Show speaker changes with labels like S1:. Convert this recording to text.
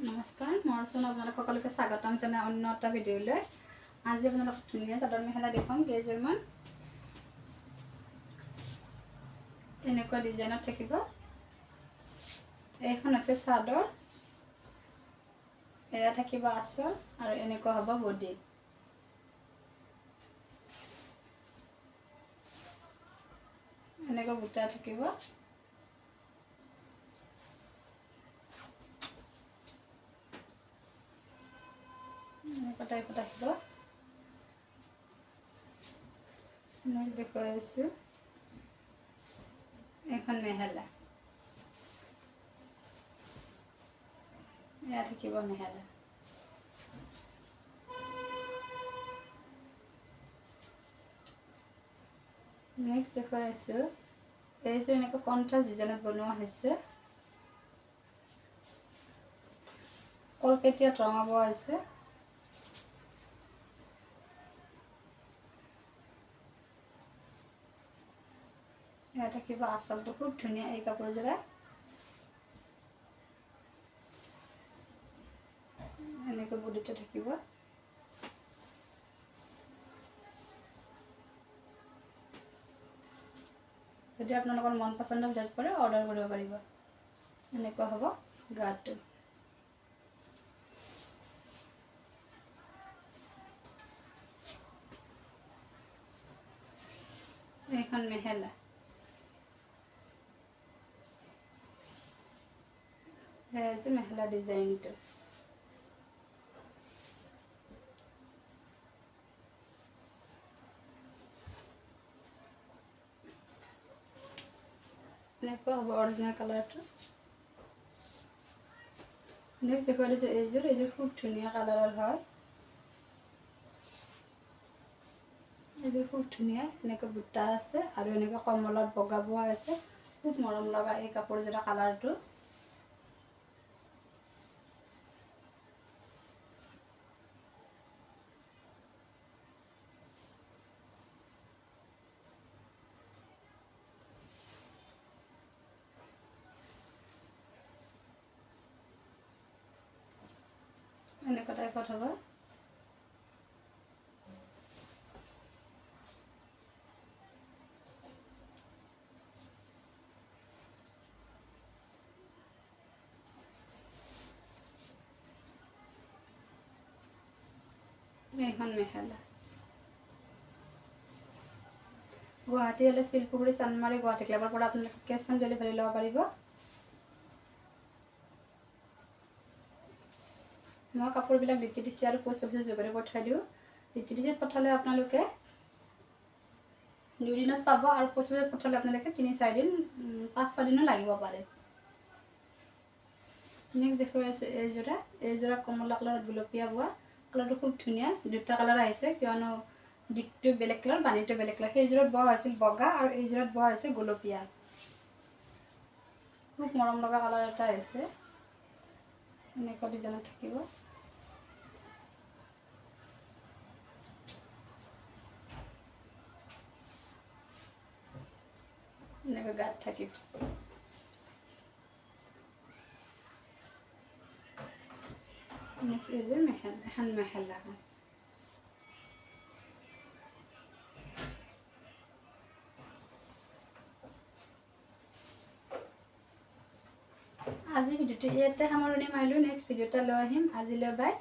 S1: নমস্কাৰ, মই ৰচনা আপোনালোক সকলোকে স্বাগতম জনাই অন্য এটা ভিডিঅ'লৈ। আজি আপোনালোক ধুনীয়া চাদৰ মেখেলা দেখুৱাম কেইযোৰমান। এনেকুৱা ডিজাইনত থাকিব। এইখন আছে চাদৰ, এয়া থাকিব আঁচল আৰু এনেকুৱা হ'ব বডি। এনেকুৱা বুটা থাকিব। এনেকুৱা টাইপত আহিব। নেক্সট দেখুৱাই আছোঁ এখন মেখেলা। এয়া থাকিব মেখেলা। নেক্সট দেখুৱাই আছোঁ এইযোৰ এনেকুৱা কণ্ট্ৰাষ্ট ডিজাইনত বনোৱা হৈছে। কলপেটীয়াত ৰঙা বোৱা হৈছে। এয়া থাকিব আঁচলটো, খুব ধুনীয়া এই কাপোৰযোৰা। এনেকৈ বডিটো থাকিব। যদি আপোনালোকৰ মন পচন্দ ভিতৰত পৰে অৰ্ডাৰ কৰিব পাৰিব। এনেকুৱা হ'ব গাটো। এইখন মেখেলা। সেয়া হৈছে মেখেলা ডিজাইনটো। এনেকুৱা হ'ব অৰিজিনেল কালাৰটো। নেক্সট দেখুৱাই দিছোঁ এইযোৰ খুব ধুনীয়া কালাৰৰ হয়। এইযোৰ খুব ধুনীয়া, এনেকুৱা বুটা আছে আৰু এনেকুৱা কমলত বগা বোৱা আছে। খুব মৰম লগা এই কাপোৰযোৰা কালাৰটো। এনেকুৱা টাইপত হ'ব। এইখন মেখেলা। গুৱাহাটী হ'লে শিলপুখুৰী, চানমাৰী, গুৱাহাটী ক্লাবৰ পৰা আপোনালোকে কেছ অন ডেলিভাৰী ল'ব পাৰিব। মই কাপোৰবিলাক DTDC আৰু পোষ্ট অফিচৰ যোগেৰে পঠাই দিওঁ। DTDCত পঠালে আপোনালোকে 2 দিনত পাব আৰু পোষ্ট অফিচত পঠালে আপোনালোকে 3-4 দিন, 5-6 দিনো লাগিব পাৰে। নেক্সট দেখুৱাই আছোঁ এইযোৰা কমলা কালাৰত গুলপীয়া বোৱা। কালাৰটো খুব ধুনীয়া। দুটা কালাৰ আহিছে, কিয়নো দিকটো বেলেগ কালাৰ, বাণীটো বেলেগ কালাৰ। সেইযোৰত বোৱা হৈছিল বগা আৰু এইযোৰত বোৱা হৈছে গুলপীয়া। খুব মৰম লগা কালাৰ এটা আহিছে। এনেকুৱা ডিজাইনত থাকিব। এনেকৈ গাত থাকিব। নেক্সট এইযোৰ এখন মেখেলা। আজি ভিডিঅ'টো ইয়াতে সামৰণি মাৰিলোঁ। নেক্সট ভিডিঅ'টা লৈ আহিম। আজিলৈ বাই।